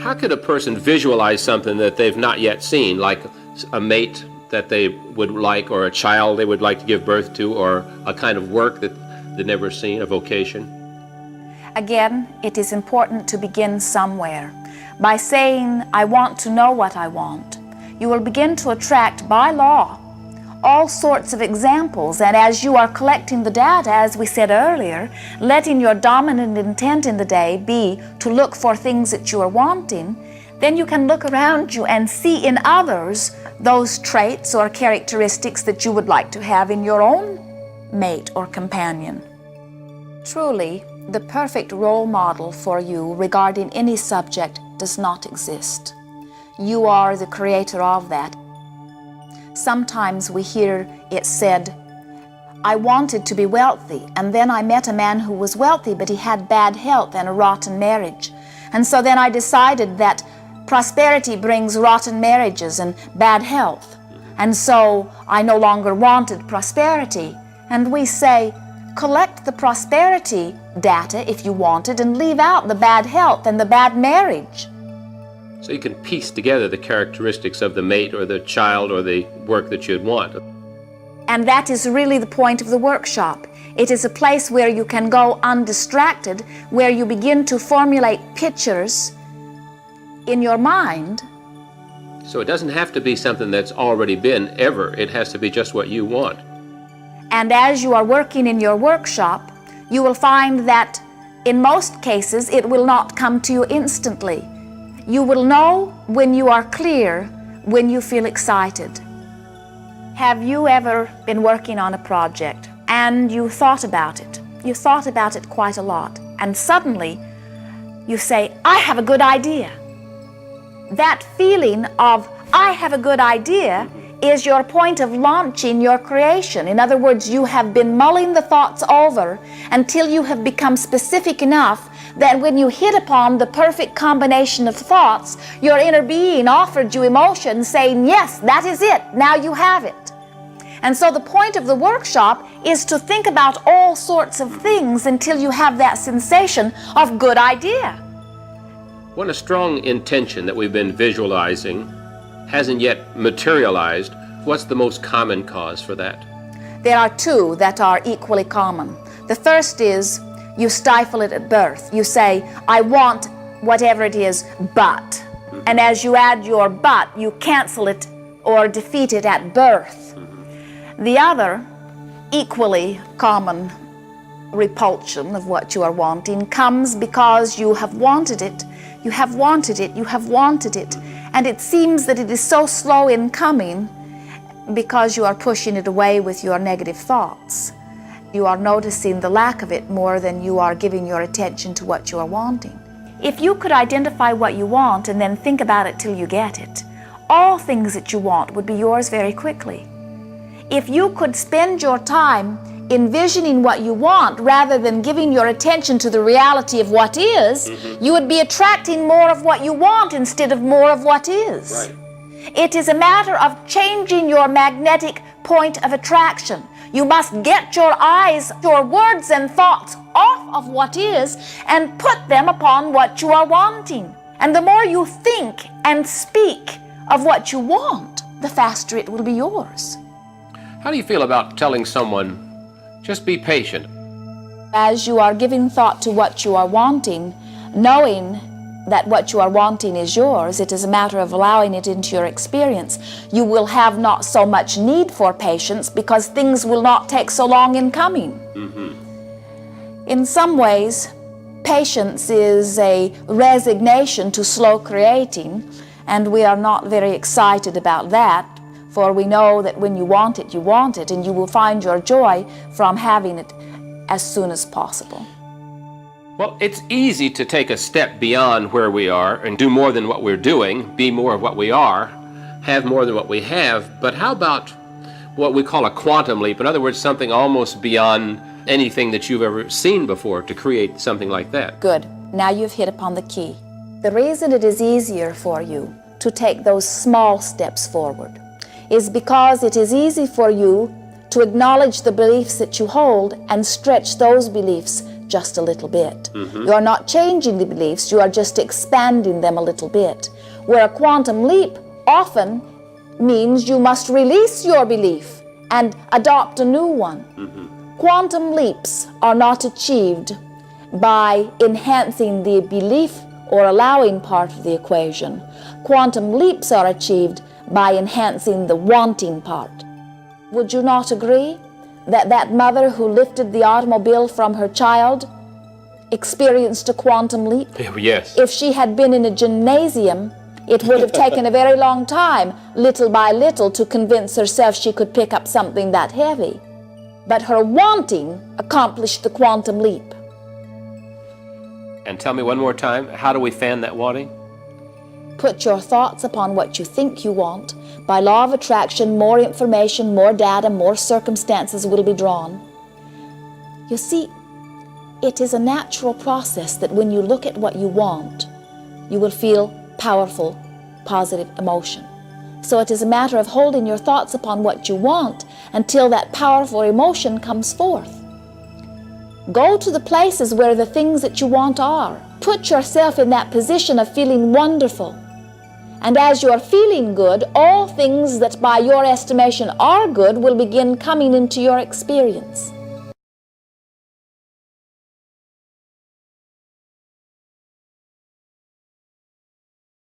How could a person visualize something that they've not yet seen, like a mate that they would like, or a child they would like to give birth to, or a kind of work that they've never seen, a vocation? Again, it is important to begin somewhere. By saying, I want to know what I want, you will begin to attract, by law, all sorts of examples. And as you are collecting the data, as we said earlier, letting your dominant intent in the day be to look for things that you are wanting, then you can look around you and see in others those traits or characteristics that you would like to have in your own mate or companion. Truly, the perfect role model for you regarding any subject does not exist. You are the creator of that. Sometimes we hear it said, I wanted to be wealthy, and then I met a man who was wealthy, but he had bad health and a rotten marriage. And so then I decided that prosperity brings rotten marriages and bad health. And so I no longer wanted prosperity. And we say, collect the prosperity data if you want it, and leave out the bad health and the bad marriage. So you can piece together the characteristics of the mate or the child or the work that you'd want. And that is really the point of the workshop. It is a place where you can go undistracted, where you begin to formulate pictures in your mind. So it doesn't have to be something that's already been ever. It has to be just what you want. And as you are working in your workshop, you will find that in most cases it will not come to you instantly. You will know when you are clear, when you feel excited. Have you ever been working on a project and you thought about it? You thought about it quite a lot, and suddenly you say, I have a good idea. That feeling of, I have a good idea, is your point of launching your creation. In other words, you have been mulling the thoughts over until you have become specific enough that when you hit upon the perfect combination of thoughts, your inner being offered you emotion saying, yes, that is it, now you have it. And so the point of the workshop is to think about all sorts of things until you have that sensation of good idea. When a strong intention that we've been visualizing hasn't yet materialized, what's the most common cause for that? There are two that are equally common. The first is you stifle it at birth. You say, I want whatever it is, but. And as you add your but, you cancel it or defeat it at birth. The other, equally common repulsion of what you are wanting comes because you have wanted it, you have wanted it, you have wanted it. And it seems that it is so slow in coming because you are pushing it away with your negative thoughts. You are noticing the lack of it more than you are giving your attention to what you are wanting. If you could identify what you want and then think about it till you get it, all things that you want would be yours very quickly. If you could spend your time envisioning what you want rather than giving your attention to the reality of what is, you would be attracting more of what you want instead of more of what is. Right. It is a matter of changing your magnetic point of attraction. You must get your eyes, your words and thoughts off of what is and put them upon what you are wanting. And the more you think and speak of what you want, the faster it will be yours. How do you feel about telling someone, just be patient? As you are giving thought to what you are wanting, knowing that what you are wanting is yours, it is a matter of allowing it into your experience. You will have not so much need for patience because things will not take so long in coming. In some ways, patience is a resignation to slow creating, and we are not very excited about that, for we know that when you want it, and you will find your joy from having it as soon as possible. Well, it's easy to take a step beyond where we are and do more than what we're doing, be more of what we are, have more than what we have, but how about what we call a quantum leap? In other words, something almost beyond anything that you've ever seen before to create something like that. Good. Now you've hit upon the key. The reason it is easier for you to take those small steps forward is because it is easy for you to acknowledge the beliefs that you hold and stretch those beliefs just a little bit. You are not changing the beliefs, you are just expanding them a little bit. Where a quantum leap often means you must release your belief and adopt a new one. Quantum leaps are not achieved by enhancing the belief or allowing part of the equation. Quantum leaps are achieved by enhancing the wanting part. Would you not agree that that mother who lifted the automobile from her child experienced a quantum leap? Yes. If she had been in a gymnasium, it would have taken a very long time, little by little, to convince herself she could pick up something that heavy. But her wanting accomplished the quantum leap. And tell me one more time, how do we fan that wanting? Put your thoughts upon what you think you want. By law of attraction, more information, more data, more circumstances will be drawn. You see, it is a natural process that when you look at what you want, you will feel powerful, positive emotion. So it is a matter of holding your thoughts upon what you want until that powerful emotion comes forth. Go to the places where the things that you want are. Put yourself in that position of feeling wonderful. And as you are feeling good, all things that by your estimation are good will begin coming into your experience.